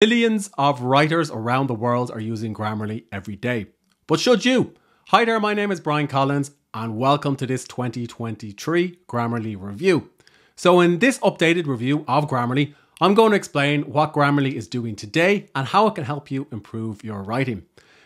Millions of writers around the world are using Grammarly every day. But should you? Hi there, my name is Brian Collins and welcome to this 2023 Grammarly review. So in this updated review of Grammarly, I'm going to explain what Grammarly is doing today and how it can help you improve your writing.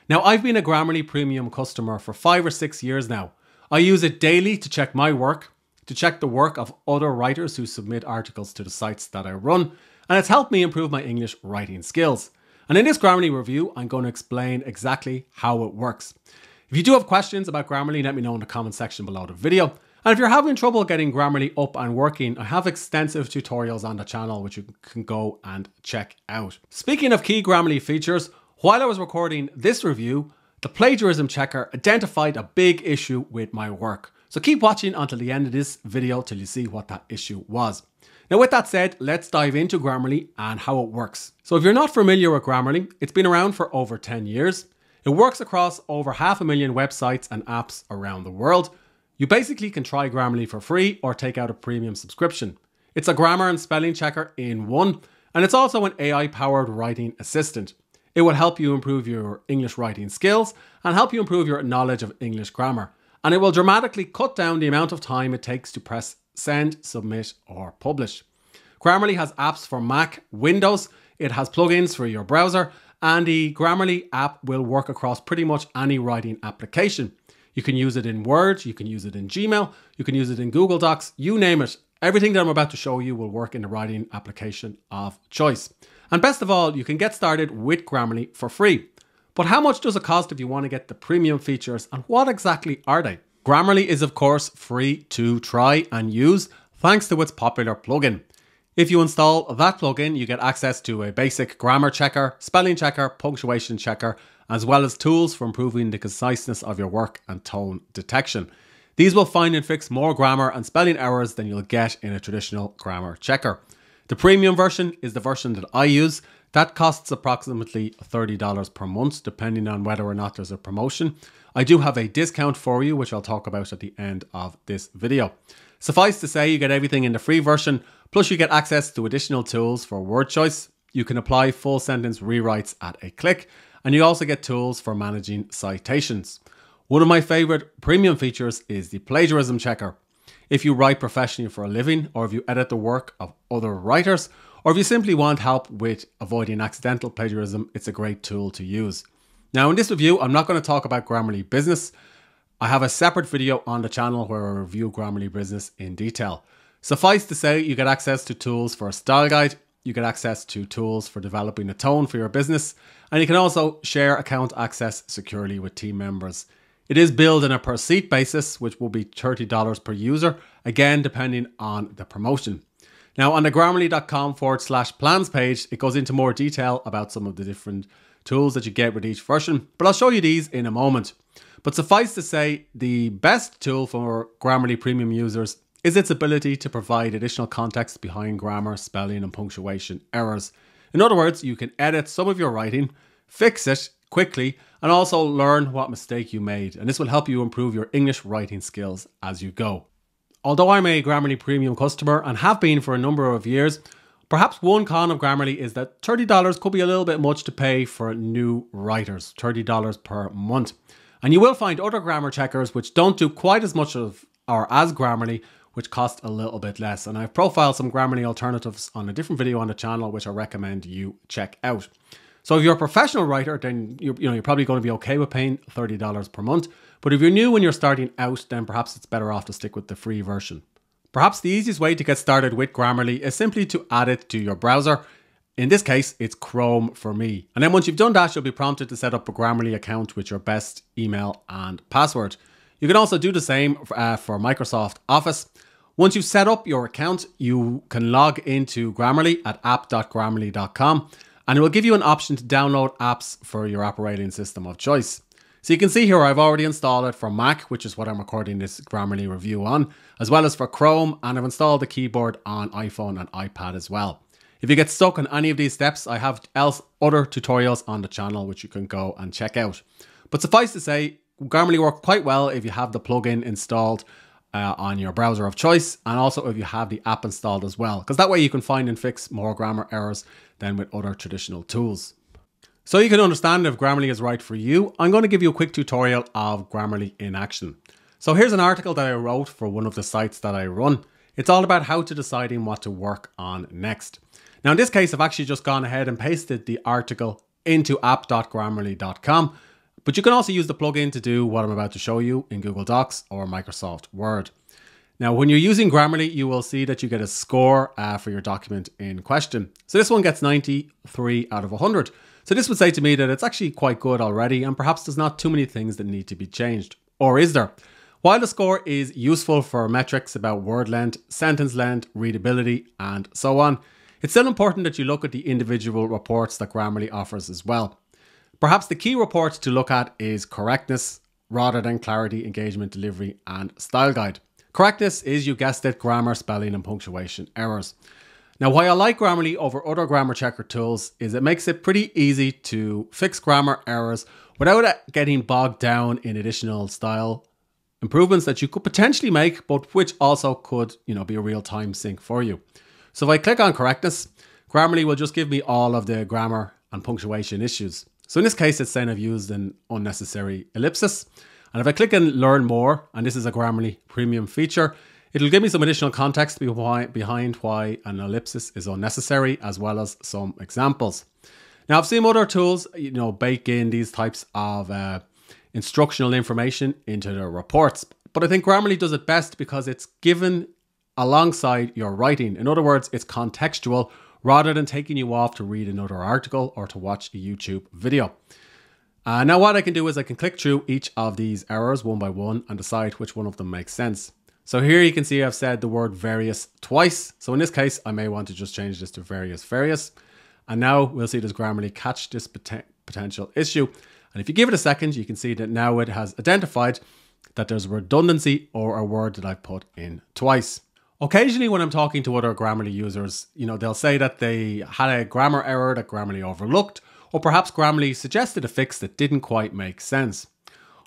Now, I've been a Grammarly Premium customer for 5 or 6 years now. I use it daily to check my work, to check the work of other writers who submit articles to the sites that I run, and it's helped me improve my English writing skills. And in this Grammarly review, I'm going to explain exactly how it works. If you do have questions about Grammarly, let me know in the comment section below the video. And if you're having trouble getting Grammarly up and working, I have extensive tutorials on the channel which you can go and check out. Speaking of key Grammarly features, while I was recording this review, the plagiarism checker identified a big issue with my work. So keep watching until the end of this video till you see what that issue was. Now with that said, let's dive into Grammarly and how it works. So if you're not familiar with Grammarly, it's been around for over 10 years. It works across over 500,000 websites and apps around the world. You basically can try Grammarly for free or take out a premium subscription. It's a grammar and spelling checker in one, and it's also an AI-powered writing assistant. It will help you improve your English writing skills and help you improve your knowledge of English grammar. And it will dramatically cut down the amount of time it takes to press send, submit, or publish. Grammarly has apps for Mac, Windows, it has plugins for your browser, and the Grammarly app will work across pretty much any writing application. You can use it in Word, you can use it in Gmail, you can use it in Google Docs, you name it. Everything that I'm about to show you will work in the writing application of choice. And best of all, you can get started with Grammarly for free. But how much does it cost if you want to get the premium features, and what exactly are they? Grammarly is of course free to try and use thanks to its popular plugin. If you install that plugin, you get access to a basic grammar checker, spelling checker, punctuation checker, as well as tools for improving the conciseness of your work and tone detection. These will find and fix more grammar and spelling errors than you'll get in a traditional grammar checker. The premium version is the version that I use. That costs approximately $30 per month, depending on whether or not there's a promotion. I do have a discount for you, which I'll talk about at the end of this video. Suffice to say, you get everything in the free version, plus you get access to additional tools for word choice. You can apply full sentence rewrites at a click, and you also get tools for managing citations. One of my favorite premium features is the plagiarism checker. If you write professionally for a living, or if you edit the work of other writers, or if you simply want help with avoiding accidental plagiarism, it's a great tool to use. Now in this review, I'm not going to talk about Grammarly Business. I have a separate video on the channel where I review Grammarly Business in detail. Suffice to say, you get access to tools for a style guide, you get access to tools for developing a tone for your business, and you can also share account access securely with team members. It is billed on a per seat basis, which will be $30 per user, again depending on the promotion. Now on the grammarly.com/plans page, it goes into more detail about some of the different tools that you get with each version, but I'll show you these in a moment. But suffice to say, the best tool for Grammarly Premium users is its ability to provide additional context behind grammar, spelling, and punctuation errors. In other words, you can edit some of your writing, fix it quickly, and also learn what mistake you made. And this will help you improve your English writing skills as you go. Although I'm a Grammarly Premium customer and have been for a number of years, perhaps one con of Grammarly is that $30 could be a little bit much to pay for new writers, $30 per month. And you will find other grammar checkers which don't do quite as much of or as Grammarly, which cost a little bit less. And I've profiled some Grammarly alternatives on a different video on the channel, which I recommend you check out. So if you're a professional writer, then you're probably going to be okay with paying $30 per month. But if you're new and you're starting out, then perhaps it's better off to stick with the free version. Perhaps the easiest way to get started with Grammarly is simply to add it to your browser. In this case, it's Chrome for me. And then once you've done that, you'll be prompted to set up a Grammarly account with your best email and password. You can also do the same for Microsoft Office. Once you've set up your account, you can log into Grammarly at app.grammarly.com. And it will give you an option to download apps for your operating system of choice. So you can see here I've already installed it for Mac, which is what I'm recording this Grammarly review on, as well as for Chrome, and I've installed the keyboard on iPhone and iPad as well. If you get stuck on any of these steps, I have other tutorials on the channel which you can go and check out. But suffice to say, Grammarly works quite well if you have the plugin installed on your browser of choice, and also if you have the app installed as well, because that way you can find and fix more grammar errors than with other traditional tools. So you can understand if Grammarly is right for you, I'm going to give you a quick tutorial of Grammarly in action. So here's an article that I wrote for one of the sites that I run. It's all about how to deciding what to work on next. Now in this case, I've actually just gone ahead and pasted the article into app.grammarly.com, but you can also use the plugin to do what I'm about to show you in Google Docs or Microsoft Word. Now, when you're using Grammarly, you will see that you get a score for your document in question. So this one gets 93 out of 100. So this would say to me that it's actually quite good already, and perhaps there's not too many things that need to be changed. Or is there? While the score is useful for metrics about word length, sentence length, readability, and so on, it's still important that you look at the individual reports that Grammarly offers as well. Perhaps the key report to look at is correctness, rather than clarity, engagement, delivery, and style guide. Correctness is, you guessed it, grammar, spelling, and punctuation errors. Now, why I like Grammarly over other grammar checker tools is it makes it pretty easy to fix grammar errors without getting bogged down in additional style improvements that you could potentially make, but which also could, be a real time sink for you. So if I click on correctness, Grammarly will just give me all of the grammar and punctuation issues. So in this case, it's saying I've used an unnecessary ellipsis. And if I click on learn more, and this is a Grammarly premium feature, it'll give me some additional context behind why an ellipsis is unnecessary, as well as some examples. Now, I've seen other tools, bake in these types of instructional information into their reports. But I think Grammarly does it best because it's given alongside your writing. In other words, it's contextual rather than taking you off to read another article or to watch a YouTube video. Now what I can do is I can click through each of these errors one by one and decide which one of them makes sense. So here you can see I've said the word various twice. So in this case, I may want to just change this to various. And now we'll see does Grammarly catch this potential issue. And if you give it a second, you can see that now it has identified that there's a redundancy or a word that I've put in twice. Occasionally when I'm talking to other Grammarly users, they'll say that they had a grammar error that Grammarly overlooked, or perhaps Grammarly suggested a fix that didn't quite make sense.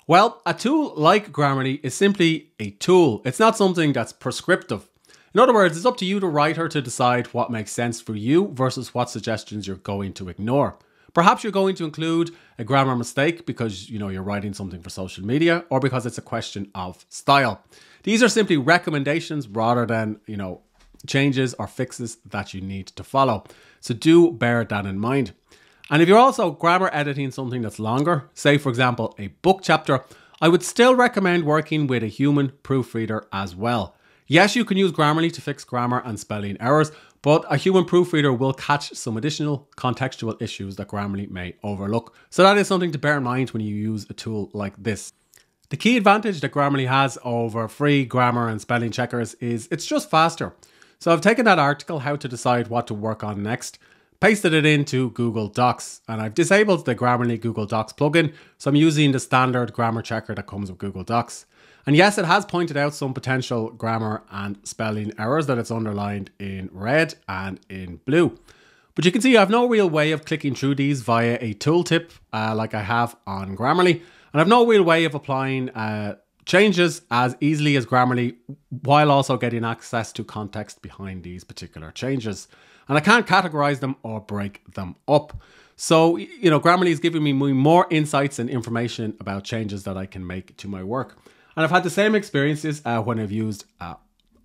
Well, a tool like Grammarly is simply a tool. It's not something that's prescriptive. In other words, it's up to you, the writer, to decide what makes sense for you versus what suggestions you're going to ignore. Perhaps you're going to include a grammar mistake because you're writing something for social media, or because it's a question of style. These are simply recommendations rather than, changes or fixes that you need to follow. So do bear that in mind. And if you're also grammar editing something that's longer, say for example a book chapter, I would still recommend working with a human proofreader as well. Yes, you can use Grammarly to fix grammar and spelling errors, but a human proofreader will catch some additional contextual issues that Grammarly may overlook. So that is something to bear in mind when you use a tool like this. The key advantage that Grammarly has over free grammar and spelling checkers is it's just faster. So I've taken that article, how to decide what to work on next, pasted it into Google Docs, and I've disabled the Grammarly Google Docs plugin, so I'm using the standard grammar checker that comes with Google Docs. And yes, it has pointed out some potential grammar and spelling errors that it's underlined in red and in blue. But you can see I have no real way of clicking through these via a tooltip like I have on Grammarly, and I have no real way of applying changes as easily as Grammarly, while also getting access to context behind these particular changes. And I can't categorize them or break them up. So, Grammarly is giving me more insights and information about changes that I can make to my work. And I've had the same experiences when I've used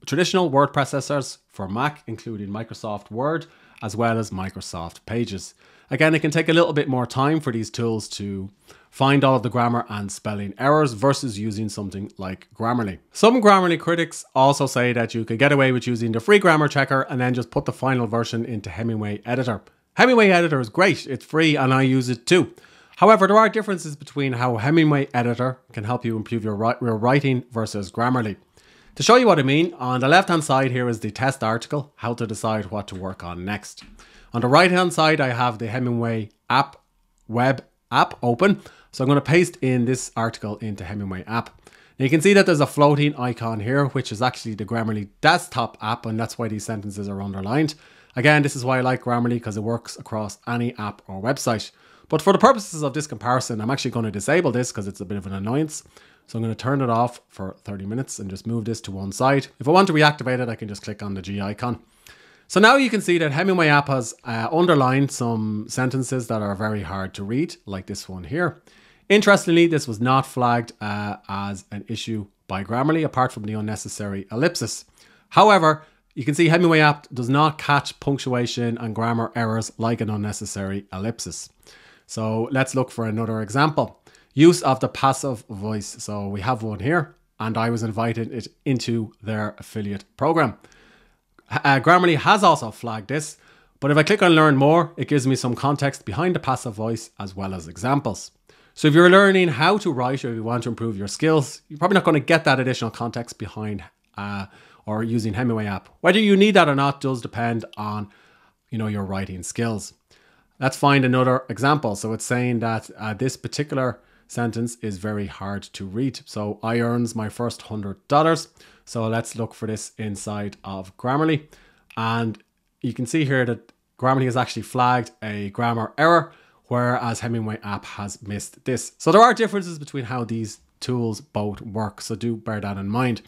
traditional word processors for Mac, including Microsoft Word, as well as Microsoft Pages. Again, it can take a little bit more time for these tools to find all of the grammar and spelling errors versus using something like Grammarly. Some Grammarly critics also say that you could get away with using the free grammar checker and then just put the final version into Hemingway editor. Hemingway editor is great, it's free, and I use it too. However, there are differences between how Hemingway editor can help you improve your writing versus Grammarly. To show you what I mean, on the left hand side here is the test article, how to decide what to work on next. On the right hand side, I have the Hemingway web app open. So I'm going to paste in this article into Hemingway app. Now you can see that there's a floating icon here, which is actually the Grammarly desktop app, and that's why these sentences are underlined. Again, this is why I like Grammarly, because it works across any app or website. But for the purposes of this comparison, I'm actually going to disable this because it's a bit of an annoyance. So I'm going to turn it off for 30 minutes and just move this to one side. If I want to reactivate it, I can just click on the G icon. So now you can see that Hemingway app has underlined some sentences that are very hard to read, like this one here. Interestingly, this was not flagged as an issue by Grammarly, apart from the unnecessary ellipsis. However, you can see Hemingway app does not catch punctuation and grammar errors like an unnecessary ellipsis. So let's look for another example. Use of the passive voice. So we have one here, and I was invited into their affiliate program. Grammarly has also flagged this, but if I click on learn more, it gives me some context behind the passive voice as well as examples. So if you're learning how to write or you want to improve your skills, you're probably not going to get that additional context behind or using Hemingway app. Whether you need that or not does depend on, your writing skills. Let's find another example. So it's saying that this particular sentence is very hard to read. So I earns my first $100. So let's look for this inside of Grammarly. And you can see here that Grammarly has actually flagged a grammar error, whereas Hemingway app has missed this. So there are differences between how these tools both work. So do bear that in mind.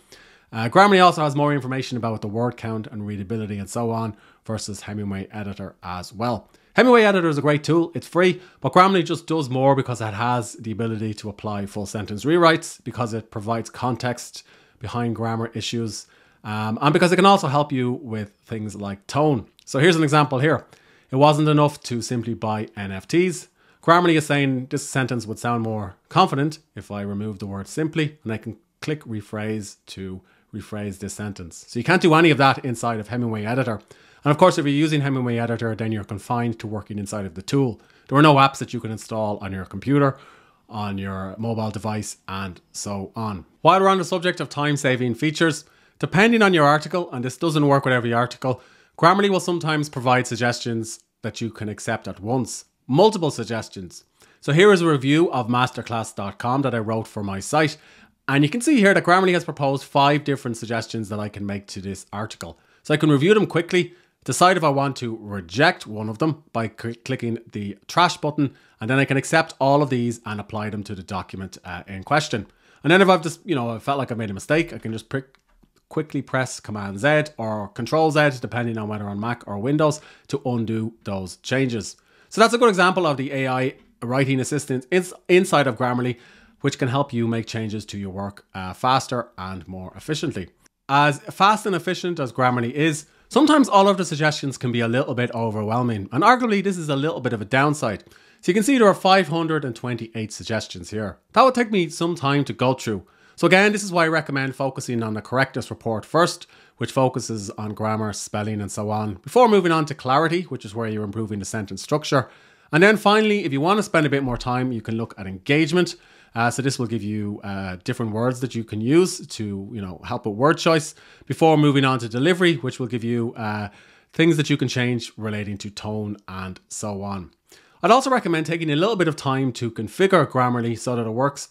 Grammarly also has more information about the word count and readability and so on versus Hemingway Editor as well. Hemingway Editor is a great tool. It's free, but Grammarly just does more because it has the ability to apply full sentence rewrites, because it provides context behind grammar issues, and because it can also help you with things like tone. So here's an example here. It wasn't enough to simply buy NFTs. Grammarly is saying this sentence would sound more confident if I remove the word simply, and I can click rephrase to rephrase this sentence. So you can't do any of that inside of Hemingway Editor. And of course, if you're using Hemingway Editor, then you're confined to working inside of the tool. There are no apps that you can install on your computer, on your mobile device, and so on. While we're on the subject of time-saving features, depending on your article, and this doesn't work with every article, Grammarly will sometimes provide suggestions that you can accept at once. Multiple suggestions. So here is a review of masterclass.com that I wrote for my site. And you can see here that Grammarly has proposed 5 different suggestions that I can make to this article. So I can review them quickly, decide if I want to reject one of them by clicking the trash button, and then I can accept all of these and apply them to the document in question. And then if I've just, I felt like I made a mistake, I can just quickly press Command Z or Control Z, depending on whether on Mac or Windows, to undo those changes. So that's a good example of the AI writing assistant inside of Grammarly, which can help you make changes to your work faster and more efficiently. As fast and efficient as Grammarly is, sometimes all of the suggestions can be a little bit overwhelming, and arguably this is a little bit of a downside. So you can see there are 528 suggestions here. That would take me some time to go through. So again, this is why I recommend focusing on the correctness report first, which focuses on grammar, spelling, and so on, before moving on to clarity, which is where you're improving the sentence structure. And then finally, if you want to spend a bit more time, you can look at engagement. So this will give you different words that you can use to, help with word choice, before moving on to delivery, which will give you things that you can change relating to tone and so on. I'd also recommend taking a little bit of time to configure Grammarly so that it works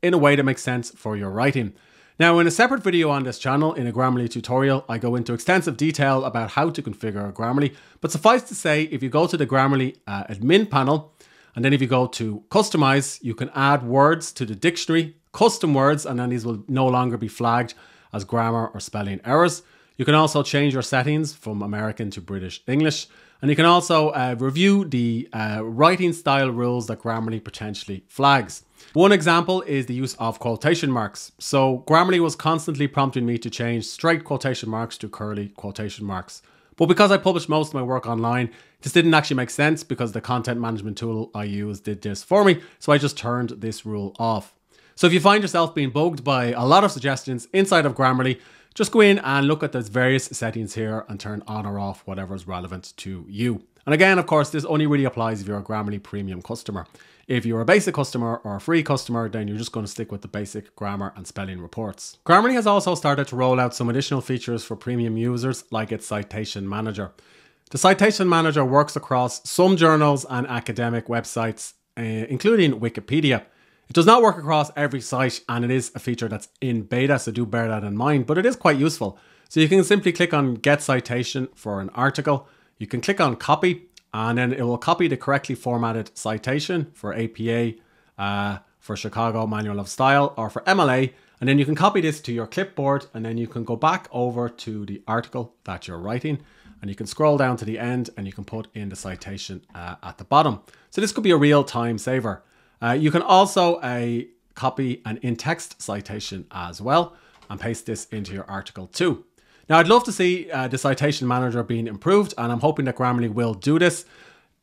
in a way that makes sense for your writing. Now, in a separate video on this channel, in a Grammarly tutorial, I go into extensive detail about how to configure Grammarly. But suffice to say, if you go to the Grammarly admin panel, and then if you go to customize, you can add words to the dictionary, custom words, and then these will no longer be flagged as grammar or spelling errors. You can also change your settings from American to British English. And you can also review the writing style rules that Grammarly potentially flags. One example is the use of quotation marks. So Grammarly was constantly prompting me to change straight quotation marks to curly quotation marks. But because I published most of my work online, this didn't actually make sense because the content management tool I use did this for me. So I just turned this rule off. So if you find yourself being bugged by a lot of suggestions inside of Grammarly, just go in and look at those various settings here and turn on or off whatever is relevant to you. And again, of course, this only really applies if you're a Grammarly premium customer. If you're a basic customer or a free customer, then you're just going to stick with the basic grammar and spelling reports. Grammarly has also started to roll out some additional features for premium users, like its Citation Manager. The Citation Manager works across some journals and academic websites, including Wikipedia. It does not work across every site, and it is a feature that's in beta, so do bear that in mind, but it is quite useful. So you can simply click on Get Citation for an article. You can click on Copy, and then it will copy the correctly formatted citation for APA for Chicago Manual of Style or for MLA, and then you can copy this to your clipboard, and then you can go back over to the article that you're writing, and you can scroll down to the end and you can put in the citation at the bottom. So this could be a real time saver. You can also copy an in-text citation as well and paste this into your article too. Now, I'd love to see the citation manager being improved, and I'm hoping that Grammarly will do this.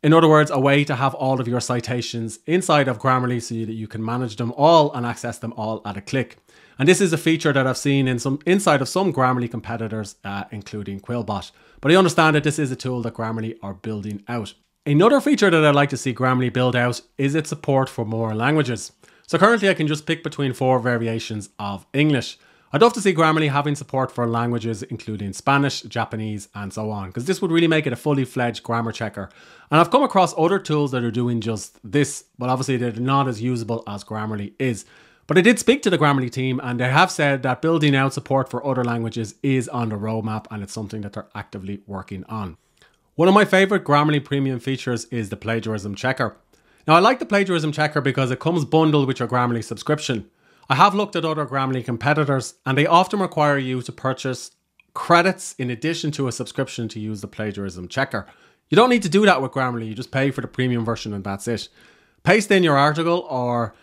In other words, a way to have all of your citations inside of Grammarly so that you can manage them all and access them all at a click. And this is a feature that I've seen inside of some Grammarly competitors, including Quillbot. But I understand that this is a tool that Grammarly are building out. Another feature that I'd like to see Grammarly build out is its support for more languages. So currently I can just pick between 4 variations of English. I'd love to see Grammarly having support for languages including Spanish, Japanese, and so on, because this would really make it a fully fledged grammar checker. And I've come across other tools that are doing just this, but obviously they're not as usable as Grammarly is. But I did speak to the Grammarly team, and they have said that building out support for other languages is on the roadmap, and it's something that they're actively working on. One of my favorite Grammarly premium features is the plagiarism checker. Now, I like the plagiarism checker because it comes bundled with your Grammarly subscription. I have looked at other Grammarly competitors, and they often require you to purchase credits in addition to a subscription to use the plagiarism checker. You don't need to do that with Grammarly. You just pay for the premium version and that's it. Paste in your article, or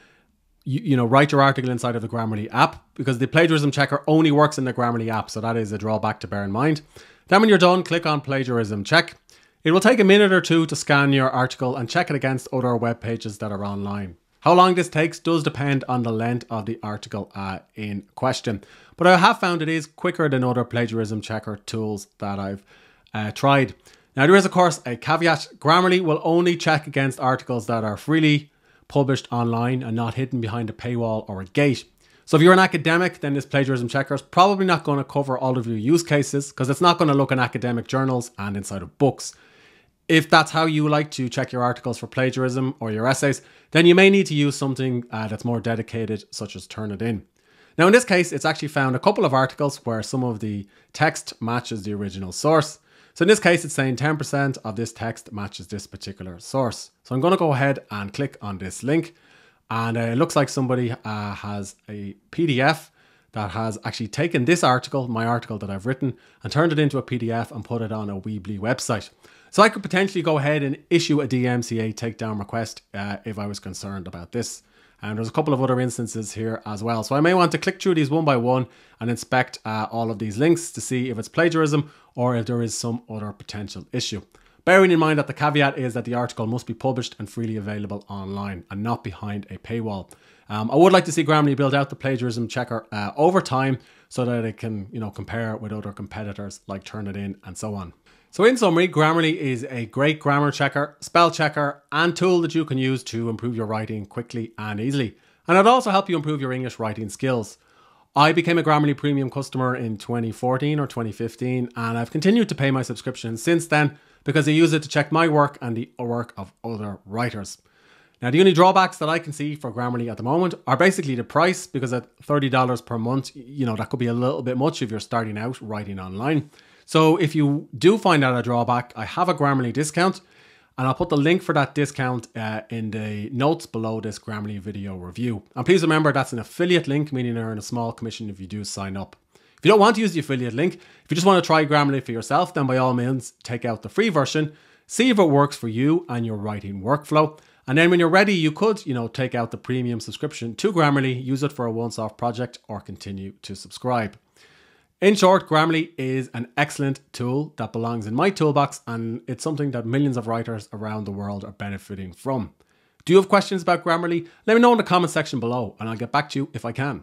write your article inside of the Grammarly app, because the plagiarism checker only works in the Grammarly app, so that is a drawback to bear in mind. Then when you're done, click on plagiarism check. It will take a minute or two to scan your article and check it against other web pages that are online. How long this takes does depend on the length of the article in question, but I have found it is quicker than other plagiarism checker tools that I've tried. Now, there is of course a caveat. Grammarly will only check against articles that are freely published online and not hidden behind a paywall or a gate. So if you're an academic, then this plagiarism checker is probably not going to cover all of your use cases, because it's not going to look in academic journals and inside of books. If that's how you like to check your articles for plagiarism or your essays, then you may need to use something that's more dedicated, such as Turnitin. Now, in this case, it's actually found a couple of articles where some of the text matches the original source. So in this case, it's saying 10% of this text matches this particular source. So I'm going to go ahead and click on this link. And it looks like somebody has a PDF that has actually taken this article, my article that I've written, and turned it into a PDF and put it on a Weebly website. So I could potentially go ahead and issue a DMCA takedown request if I was concerned about this. And there's a couple of other instances here as well. So I may want to click through these one by one and inspect all of these links to see if it's plagiarism or if there is some other potential issue. Bearing in mind that the caveat is that the article must be published and freely available online and not behind a paywall. I would like to see Grammarly build out the plagiarism checker over time so that it can, compare with other competitors like Turnitin and so on. So in summary, Grammarly is a great grammar checker, spell checker, and tool that you can use to improve your writing quickly and easily. And it'll also help you improve your English writing skills. I became a Grammarly Premium customer in 2014 or 2015, and I've continued to pay my subscription since then because I use it to check my work and the work of other writers. Now, the only drawbacks that I can see for Grammarly at the moment are basically the price, because at $30 per month, that could be a little bit much if you're starting out writing online. So if you do find that a drawback, I have a Grammarly discount, and I'll put the link for that discount in the notes below this Grammarly video review. And please remember, that's an affiliate link, meaning I earn a small commission if you do sign up. If you don't want to use the affiliate link, if you just want to try Grammarly for yourself, then by all means, take out the free version, see if it works for you and your writing workflow. And then when you're ready, you could, take out the premium subscription to Grammarly, use it for a once-off project, or continue to subscribe. In short, Grammarly is an excellent tool that belongs in my toolbox, and it's something that millions of writers around the world are benefiting from. Do you have questions about Grammarly? Let me know in the comment section below, and I'll get back to you if I can.